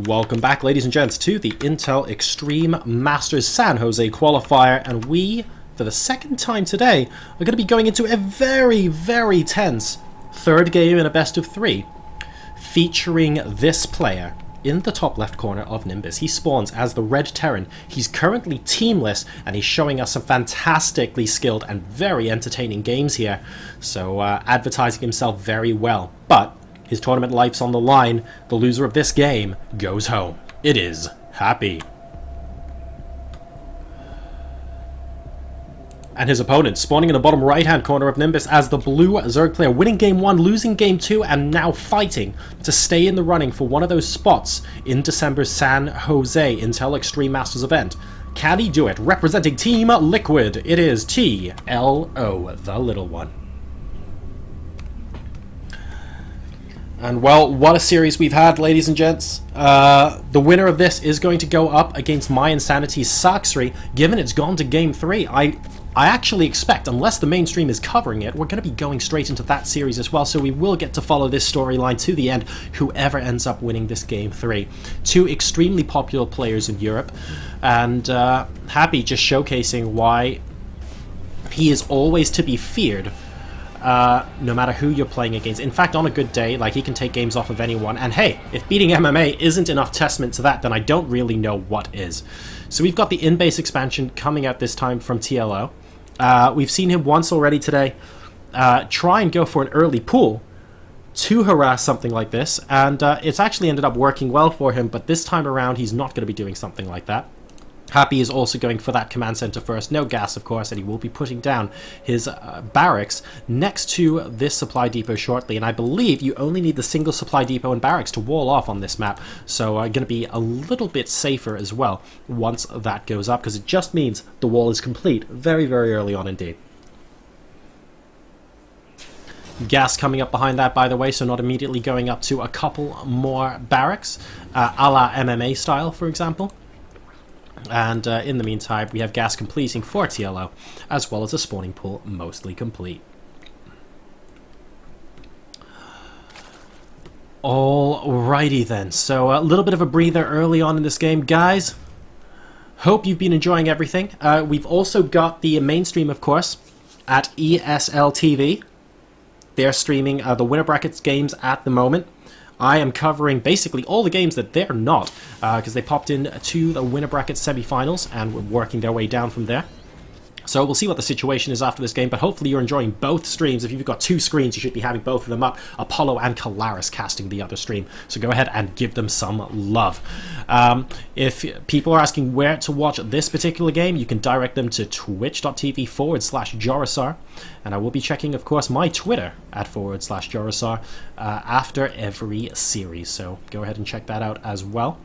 Welcome back, ladies and gents, to the Intel Extreme Masters San Jose qualifier, and we, for the second time today, are going to be going into a very, very tense third game in a best of three, featuring this player in the top left corner of Nimbus. He spawns as the Red Terran. He's currently teamless, and he's showing us some fantastically skilled and very entertaining games here, so advertising himself very well. But his tournament life's on the line. The loser of this game goes home. It is Happy. And his opponent spawning in the bottom right-hand corner of Nimbus as the blue ZerG player, winning game 1, losing game 2, and now fighting to stay in the running for one of those spots in December's San Jose Intel Extreme Masters event. Can he do it? Representing Team Liquid, it is TLO, the little one. And well, what a series we've had, ladies and gents. The winner of this is going to go up against My Insanity's Saxry, given it's gone to game 3. I actually expect, unless the mainstream is covering it, we're going to be going straight into that series as well, so we will get to follow this storyline to the end, whoever ends up winning this game 3. Two extremely popular players in Europe, and Happy just showcasing why he is always to be feared, no matter who you're playing against. In fact, on a good day, like, he can take games off of anyone, and hey, if beating MMA isn't enough testament to that, then I don't really know what is. So we've got the in-base expansion coming out this time from TLO. We've seen him once already today try and go for an early pull to harass something like this, and it's actually ended up working well for him, but this time around he's not going to be doing something like that. Happy is also going for that command center first, no gas of course, and he will be putting down his barracks next to this supply depot shortly, and I believe you only need the single supply depot and barracks to wall off on this map, so going to be a little bit safer as well once that goes up, because it just means the wall is complete very, very early on indeed. Gas coming up behind that, by the way, so not immediately going up to a couple more barracks, a la MMA style, for example. And in the meantime, we have gas completing for TLO, as well as a spawning pool mostly complete. Alrighty then, so a little bit of a breather early on in this game, guys. Hope you've been enjoying everything. We've also got the mainstream, of course, at ESL TV. They're streaming the winner brackets games at the moment. I am covering basically all the games that they're not, because they popped in to the winner bracket semifinals and were working their way down from there. So we'll see what the situation is after this game, but hopefully you're enjoying both streams. If you've got two screens, you should be having both of them up. Apollo and Kalaris casting the other stream. So go ahead and give them some love. If people are asking where to watch this particular game, you can direct them to twitch.tv/Jorasar. And I will be checking, of course, my Twitter at /Jorasar after every series. So go ahead and check that out as well.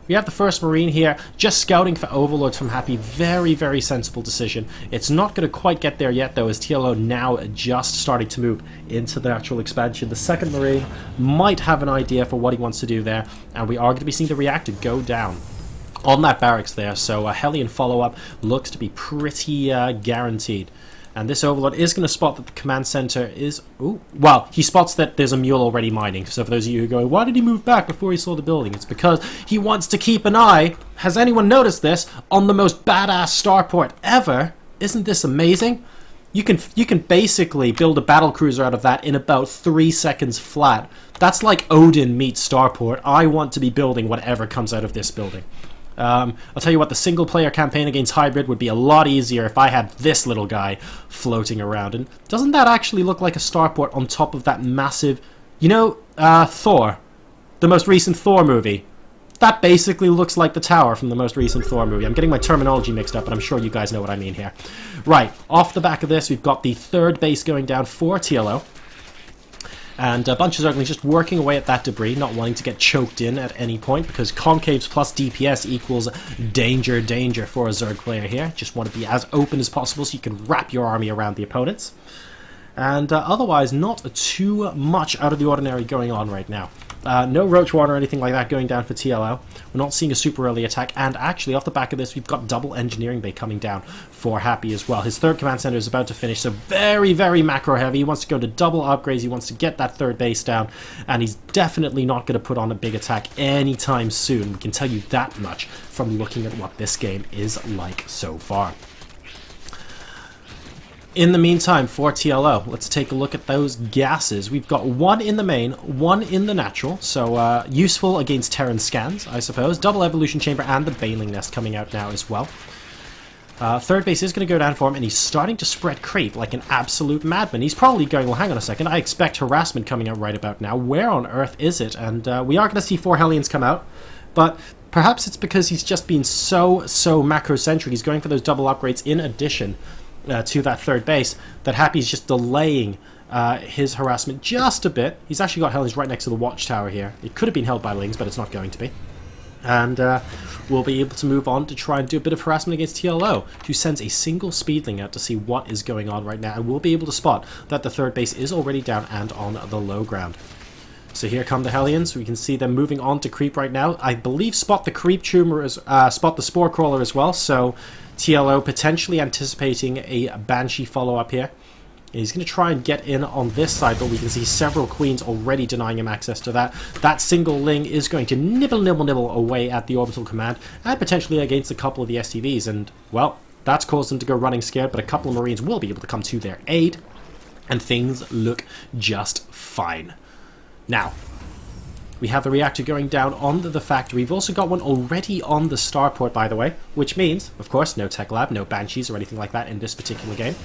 We have the first Marine here, just scouting for Overlords from Happy. Very, very sensible decision. It's not going to quite get there yet, though, as TLO now just starting to move into the actual expansion. The second Marine might have an idea for what he wants to do there, and we are going to be seeing the reactor go down on that barracks there, so a Hellion follow-up looks to be pretty guaranteed. And this Overlord is going to spot that the command center is... Ooh, well, he spots that there's a mule already mining. So for those of you who go, why did he move back before he saw the building? It's because he wants to keep an eye, has anyone noticed this, on the most badass starport ever. Isn't this amazing? You can basically build a battlecruiser out of that in about 3 seconds flat. That's like Odin meets starport. I want to be building whatever comes out of this building. I'll tell you what, the single-player campaign against Hybrid would be a lot easier if I had this little guy floating around. And doesn't that actually look like a starport on top of that massive... You know, Thor, the most recent Thor movie. That basically looks like the tower from the most recent Thor movie. I'm getting my terminology mixed up, but I'm sure you guys know what I mean here. Right, off the back of this, we've got the third base going down for TLO. And a bunch of Zerglings just working away at that debris, not wanting to get choked in at any point, because concaves plus DPS equals danger, danger for a Zerg player here. Just want to be as open as possible so you can wrap your army around the opponents. And otherwise, not too much out of the ordinary going on right now. No Roach Water or anything like that going down for TLO. We're not seeing a super early attack, and actually off the back of this we've got double engineering bay coming down for Happy as well. His third command center is about to finish, so very, very macro heavy. He wants to go to double upgrades, he wants to get that third base down, and he's definitely not going to put on a big attack anytime soon. We can tell you that much from looking at what this game is like so far. In the meantime, for TLO, let's take a look at those gases. We've got one in the main, one in the natural, so useful against Terran scans, I suppose. Double evolution chamber and the Baneling nest coming out now as well. Third base is going to go down for him, and he's starting to spread creep like an absolute madman. He's probably going, well, hang on a second, I expect harassment coming out right about now. Where on earth is it? And we are going to see 4 Hellions come out, but perhaps it's because he's just been so macro-centric. He's going for those double upgrades in addition to that third base, that Happy's just delaying his harassment just a bit. He's actually got Hellions right next to the watchtower here. It could have been held by Lings, but it's not going to be. And we'll be able to move on to try and do a bit of harassment against TLO, who sends a single Speedling out to see what is going on right now, and we'll be able to spot that the third base is already down and on the low ground. So here come the Hellions. We can see them moving on to creep right now. I believe spot the creep tumor, spot the spore crawler as well, so TLO potentially anticipating a Banshee follow-up here. He's going to try and get in on this side, but we can see several Queens already denying him access to that. That single Ling is going to nibble away at the orbital command, and potentially against a couple of the SCVs, and, well, that's caused them to go running scared, but a couple of Marines will be able to come to their aid, and things look just fine. Now, we have the reactor going down on the factory. We've also got one already on the starport, by the way, which means, of course, no tech lab, no Banshees or anything like that in this particular game.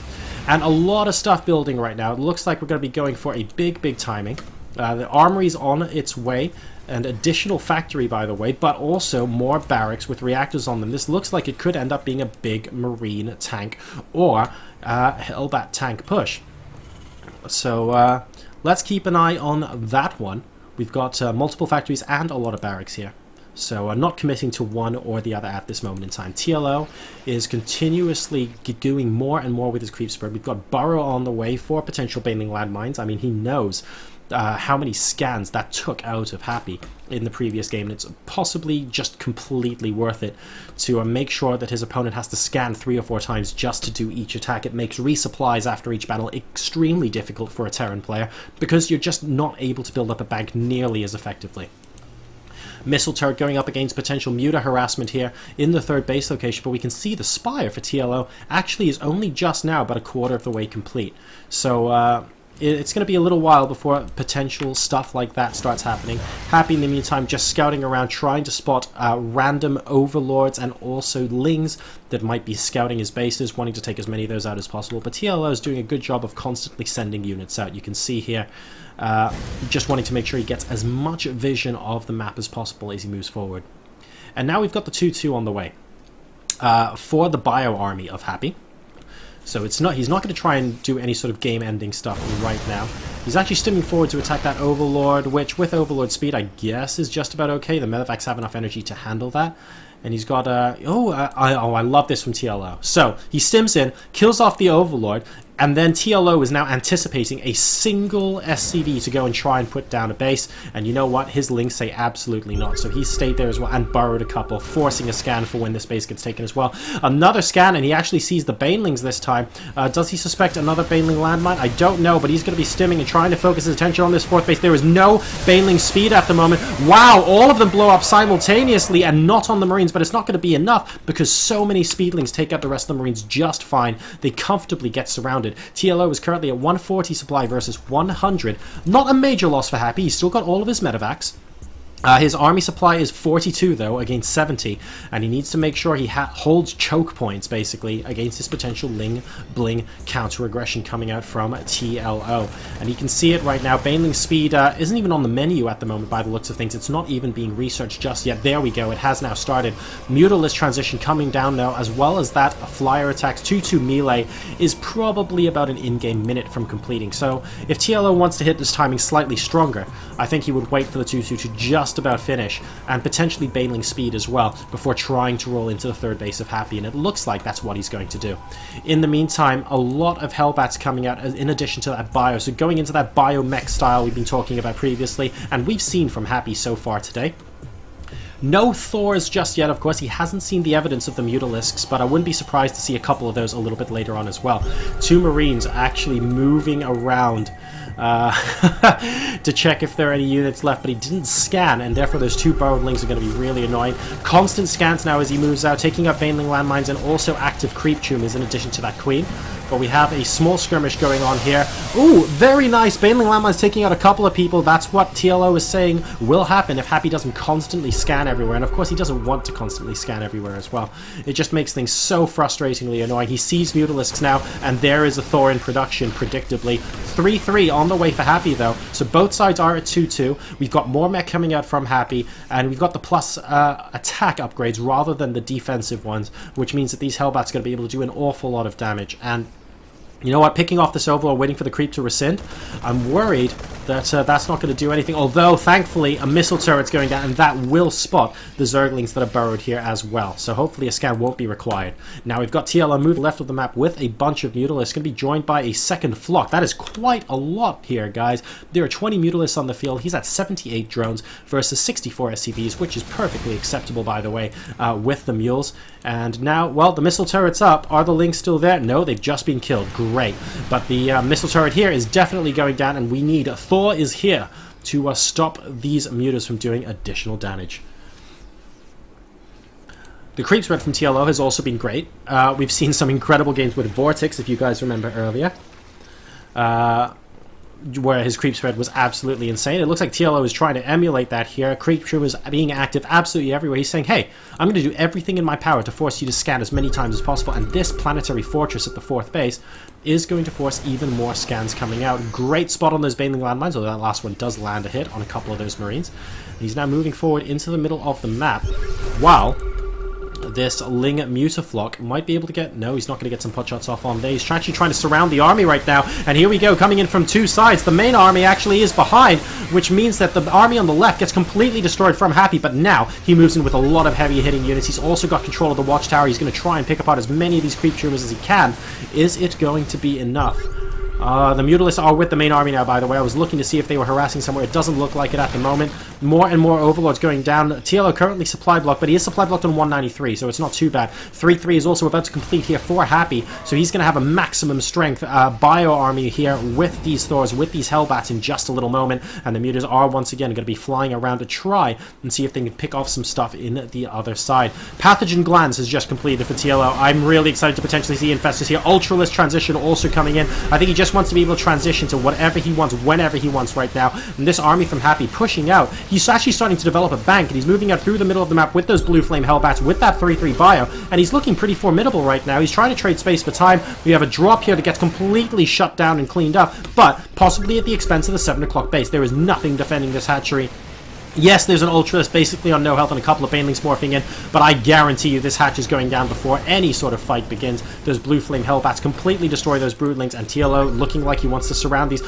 And a lot of stuff building right now. It looks like we're going to be going for a big timing. The armory's on its way, an additional factory, by the way, but also more barracks with reactors on them. This looks like it could end up being a big Marine tank or Hellbat tank push. So let's keep an eye on that one. We've got multiple factories and a lot of barracks here. So not committing to one or the other at this moment in time. TLO is continuously doing more and more with his creep spread. We've got Burrow on the way for potential Baneling landmines. I mean, he knows how many scans that took out of Happy in the previous game, and it's possibly just completely worth it to make sure that his opponent has to scan 3 or 4 times just to do each attack. It makes resupplies after each battle extremely difficult for a Terran player, because you're just not able to build up a bank nearly as effectively. Missile turret going up against potential Muta harassment here in the third base location, but we can see the Spire for TLO actually is only just now about a quarter of the way complete. So it's going to be a little while before potential stuff like that starts happening. Happy in the meantime just scouting around, trying to spot random overlords and also Lings that might be scouting his bases, wanting to take as many of those out as possible. But TLO is doing a good job of constantly sending units out. You can see here just wanting to make sure he gets as much vision of the map as possible as he moves forward. And now we've got the 2-2 on the way for the bio army of Happy. So he's not going to try and do any sort of game-ending stuff right now. He's actually stimming forward to attack that Overlord, which with Overlord speed, I guess, is just about okay. The Medevacs have enough energy to handle that. And he's got I love this from TLO. So he stims in, kills off the Overlord, and then TLO is now anticipating a single SCV to go and try and put down a base, and you know what? His links say absolutely not, so he stayed there as well and burrowed a couple, forcing a scan for when this base gets taken as well. Another scan, and he actually sees the Banelings this time. Does he suspect another Baneling landmine? I don't know, but he's going to be stimming and trying to focus his attention on this fourth base. There is no Baneling speed at the moment. Wow, all of them blow up simultaneously and not on the Marines, but it's not going to be enough because so many Speedlings take out the rest of the Marines just fine. They comfortably get surrounded. TLO is currently at 140 supply versus 100. Not a major loss for Happy. He's still got all of his medevacs. His army supply is 42, though, against 70, and he needs to make sure he holds choke points, basically, against his potential Ling-Bling counter-aggression coming out from TLO. And you can see it right now. Baneling speed isn't even on the menu at the moment, by the looks of things. It's not even being researched just yet. There we go. It has now started. Mutalised transition coming down, though, as well as that flyer attacks. 2-2 melee is probably about an in-game minute from completing. So if TLO wants to hit this timing slightly stronger, I think he would wait for the 2-2 to just just about finish, and potentially bailing speed as well, before trying to roll into the third base of Happy, and it looks like that's what he's going to do. In the meantime, a lot of Hellbats coming out in addition to that bio, so going into that bio-mech style we've been talking about previously, and we've seen from Happy so far today. No Thors just yet, of course. He hasn't seen the evidence of the Mutalisks, but I wouldn't be surprised to see a couple of those a little bit later on as well. 2 Marines actually moving around to check if there are any units left, but he didn't scan, and therefore those 2 Borrowedlings are going to be really annoying. Constant scans now as he moves out, taking up Baneling landmines and also active creep tumors in addition to that Queen. But we have a small skirmish going on here. Ooh, very nice. Baneling landmines taking out a couple of people. That's what TLO is saying will happen if Happy doesn't constantly scan everywhere. And of course he doesn't want to constantly scan everywhere as well. It just makes things so frustratingly annoying. He sees Mutalisks now, and there is a Thor in production, predictably. 3-3 on the way for Happy though. So both sides are at 2-2. We've got more mech coming out from Happy, and we've got the plus attack upgrades rather than the defensive ones, which means that these Hellbats are going to be able to do an awful lot of damage. And you know what, picking off this Overlord, waiting for the creep to rescind, I'm worried that that's not going to do anything, although thankfully a missile turret's going down, and that will spot the Zerglings that are burrowed here as well, so hopefully a scan won't be required. Now we've got TLO moving left of the map with a bunch of Mutalisks, going to be joined by a second flock. That is quite a lot here, guys. There are 20 Mutalisks on the field. He's at 78 drones versus 64 SCVs, which is perfectly acceptable, by the way, with the mules. And now, well, the missile turret's up. Are the Lings still there? No, they've just been killed. Great. But the missile turret here is definitely going down, and we need Thor is here to stop these mutas from doing additional damage. The creep spread from TLO has also been great. We've seen some incredible games with Vortex, if you guys remember earlier, where his creep spread was absolutely insane. It looks like TLO is trying to emulate that here. Creep Troop is being active absolutely everywhere. He's saying, hey, I'm going to do everything in my power to force you to scan as many times as possible, and this planetary fortress at the 4th base is going to force even more scans coming out. Great spot on those Baneling landmines, although that last one does land a hit on a couple of those Marines. He's now moving forward into the middle of the map, while this Ling Mutaflock might be able to get... No, he's not going to get some pot shots off on there. He's actually trying to surround the army right now. And here we go, coming in from 2 sides. The main army actually is behind, which means that the army on the left gets completely destroyed from Happy. But now he moves in with a lot of heavy hitting units. He's also got control of the watchtower. He's going to try and pick apart as many of these creep tumors as he can. Is it going to be enough? The Mutalisks are with the main army now, by the way. I was looking to see if they were harassing somewhere. It doesn't look like it at the moment. More and more Overlords going down. TLO currently supply blocked, but he is supply blocked on 193, so it's not too bad. 3-3 is also about to complete here for Happy, so he's going to have a maximum strength bio army here with these Thors, with these Hellbats in just a little moment, and the Mutas are once again going to be flying around to try and see if they can pick off some stuff in the other side. Pathogen Glands has just completed for TLO. I'm really excited to potentially see Infestus here. Ultralist Transition also coming in. I think he just wants to be able to transition to whatever he wants, whenever he wants right now. And this army from Happy pushing out. He's actually starting to develop a bank, and he's moving out through the middle of the map with those Blue Flame Hellbats, with that 3-3 bio, and he's looking pretty formidable right now. He's trying to trade space for time. We have a drop here that gets completely shut down and cleaned up, but possibly at the expense of the 7 o'clock base. There is nothing defending this hatchery. Yes, there's an Ultralist basically on no health and a couple of Banelings morphing in, but I guarantee you this hatch is going down before any sort of fight begins. Those Blue Flame Hellbats completely destroy those Broodlings, and TLO looking like he wants to surround these.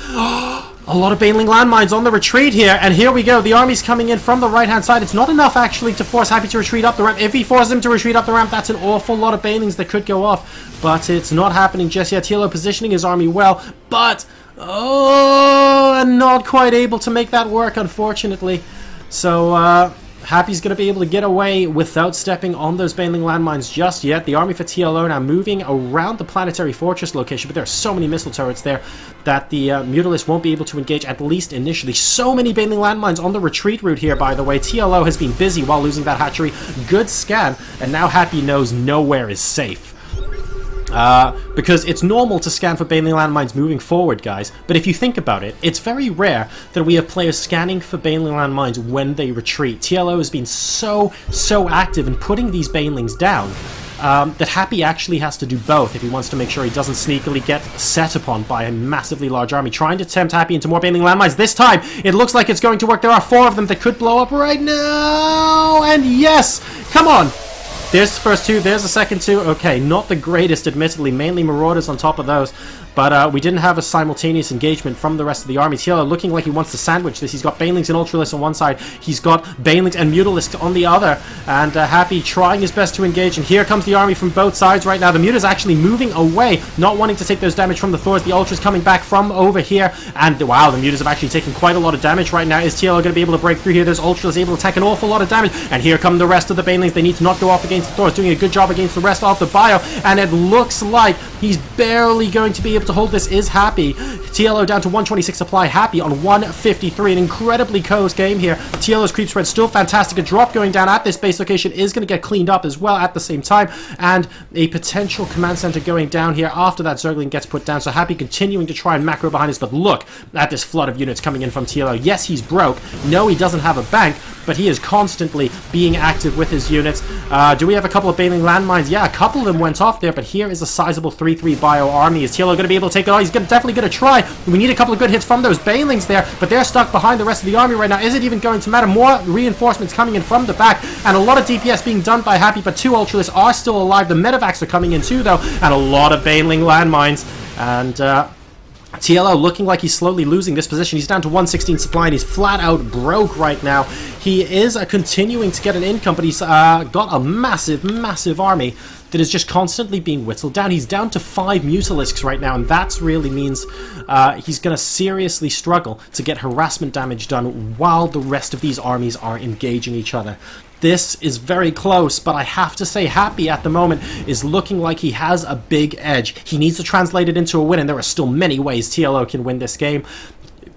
A lot of Baneling landmines on the retreat here, and here we go. The army's coming in from the right-hand side. It's not enough, actually, to force Happy to retreat up the ramp. If he forces him to retreat up the ramp, that's an awful lot of Banelings that could go off, but it's not happening just yet. TLO positioning his army well, but... oh, and not quite able to make that work, unfortunately. So, Happy's going to be able to get away without stepping on those Baneling landmines just yet. The army for TLO now moving around the planetary fortress location, but there are so many missile turrets there that the Mutalisks won't be able to engage, at least initially. So many Baneling landmines on the retreat route here, by the way. TLO has been busy while losing that hatchery. Good scan, and now Happy knows nowhere is safe. Because it's normal to scan for Baneling landmines moving forward, guys, but if you think about it, it's very rare that we have players scanning for Baneling landmines when they retreat. TLO has been so active in putting these Banelings down that Happy actually has to do both if he wants to make sure he doesn't sneakily get set upon by a massively large army. Trying to tempt Happy into more Baneling landmines. This time, it looks like it's going to work. There are 4 of them that could blow up right now, and yes! Come on! There's the first 2, there's the second 2. Okay, not the greatest, admittedly. Mainly Marauders on top of those. but we didn't have a simultaneous engagement from the rest of the army. TLO looking like he wants to sandwich this. He's got Banelings and Ultralisk on one side, he's got Banelings and Mutalisk on the other, and Happy trying his best to engage, and here comes the army from both sides right now. The Muta's actually moving away, not wanting to take those damage from the Thors. The Ultra's coming back from over here, and wow, the Mutas have actually taken quite a lot of damage right now. Is TLO going to be able to break through here? There's Ultras able to attack an awful lot of damage, and here come the rest of the Banelings. They need to not go off against the Thors, doing a good job against the rest of the bio, and it looks like he's barely going to be able to hold this. Is Happy. TLO down to 126 supply, Happy on 153. An incredibly close game here. TLO's creep spread still fantastic. A drop going down at this base location is going to get cleaned up as well at the same time, and a potential command center going down here after that Zergling gets put down. So Happy continuing to try and macro behind us, but look at this flood of units coming in from TLO. Yes, he's broke. No, he doesn't have a bank, but he is constantly being active with his units. Do we have a couple of Baneling landmines? Yeah, a couple of them went off there, but here is a sizable 3-3 bio army. Is TLO going to be able to take it on? He's definitely going to try. We need a couple of good hits from those Banelings there, but they're stuck behind the rest of the army right now. Is it even going to matter? More reinforcements coming in from the back, and a lot of DPS being done by Happy, but 2 Ultralists are still alive. The Medivacs are coming in too, though, and a lot of Baneling landmines, and TLO looking like he's slowly losing this position. He's down to 116 supply, and he's flat out broke right now. He is continuing to get an income, but he's got a massive army that is just constantly being whittled down. He's down to 5 Mutalisks right now, and that really means he's going to seriously struggle to get harassment damage done while the rest of these armies are engaging each other. This is very close, but I have to say Happy at the moment is looking like he has a big edge. He needs to translate it into a win, and there are still many ways TLO can win this game.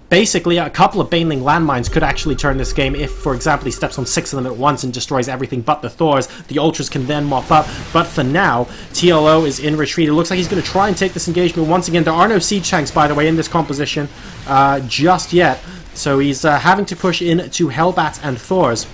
Basically, a couple of Baneling landmines could actually turn this game if, for example, he steps on 6 of them at once and destroys everything but the Thors. The Ultras can then mop up, but for now, TLO is in retreat. It looks like he's going to try and take this engagement once again. There are no siege tanks, by the way, in this composition just yet, so he's having to push into Hellbats and Thors.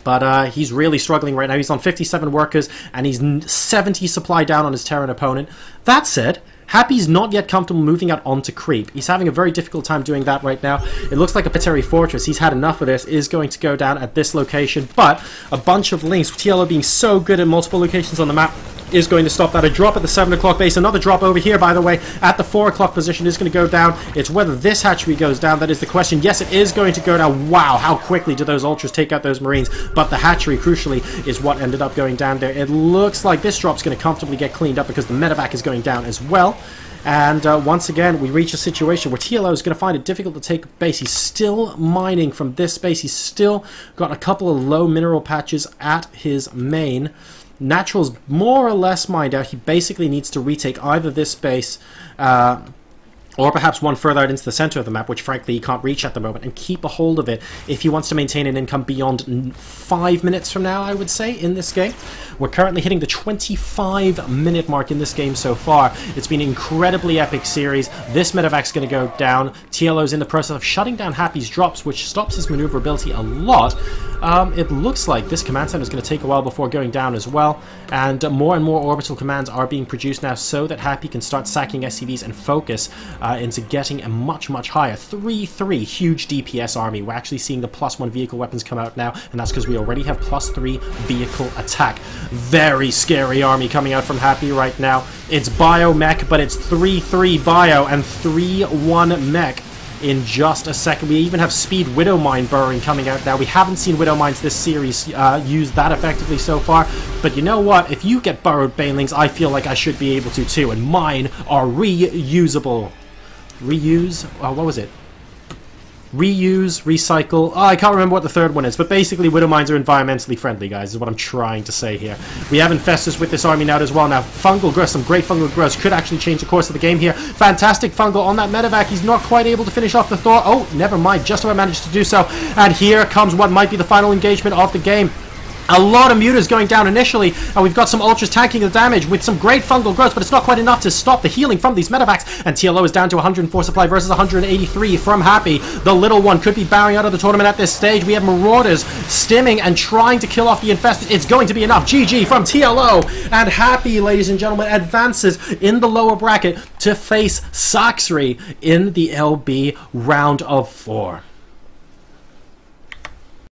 But he's really struggling right now. He's on 57 workers, and he's 70 supply down on his Terran opponent. That said, Happy's not yet comfortable moving out onto creep. He's having a very difficult time doing that right now. It looks like a military fortress. He's had enough of this. Is going to go down at this location, but a bunch of links, TLO being so good at multiple locations on the map, is going to stop that. A drop at the 7 o'clock base. Another drop over here, by the way, at the 4 o'clock position is going to go down. It's whether this hatchery goes down that is the question. Yes, it is going to go down. Wow, how quickly do those Ultras take out those Marines? But the hatchery, crucially, is what ended up going down there. It looks like this drop's going to comfortably get cleaned up because the medevac is going down as well. And once again, we reach a situation where TLO is going to find it difficult to take base. He's still mining from this base. He's still got a couple of low mineral patches at his main. Natural's more or less mined out. He basically needs to retake either this base or perhaps one further out into the center of the map, which frankly he can't reach at the moment, and keep a hold of it if he wants to maintain an income beyond 5 minutes from now, I would say, in this game. We're currently hitting the 25-minute mark in this game so far. It's been an incredibly epic series. This medevac's going to go down. TLO's in the process of shutting down Happy's drops, which stops his maneuverability a lot. It looks like this command center is going to take a while before going down as well, and more orbital commands are being produced now so that Happy can start sacking SCVs and focus into getting a much higher 3-3 huge DPS army. We're actually seeing the +1 vehicle weapons come out now, and that's because we already have +3 vehicle attack. Very scary army coming out from Happy right now. It's bio mech, but it's 3-3 bio and 3-1 mech in just a second. We even have speed Widow Mine burrowing coming out now. We haven't seen Widow Mines this series use that effectively so far, but you know what? If you get burrowed Banelings, I feel like I should be able to too, and mine are reusable. Reuse? What was it? Reuse, recycle. Oh, I can't remember what the third one is, but basically Widow Mines are environmentally friendly, guys, is what I'm trying to say here. We have Infestus with this army now as well. Now, Fungal Growth, some great Fungal Growth could actually change the course of the game here. Fantastic Fungal on that medevac. He's not quite able to finish off the Thor. Oh, never mind, just about managed to do so. And here comes what might be the final engagement of the game. A lot of mutas going down initially, and we've got some Ultras tanking the damage with some great fungal growth, but it's not quite enough to stop the healing from these medevacs, and TLO is down to 104 supply versus 183 from Happy. The little one could be bowing out of the tournament at this stage. We have Marauders stimming and trying to kill off the Infested. It's going to be enough. GG from TLO, and Happy, ladies and gentlemen, advances in the lower bracket to face Saxry in the LB round of 4.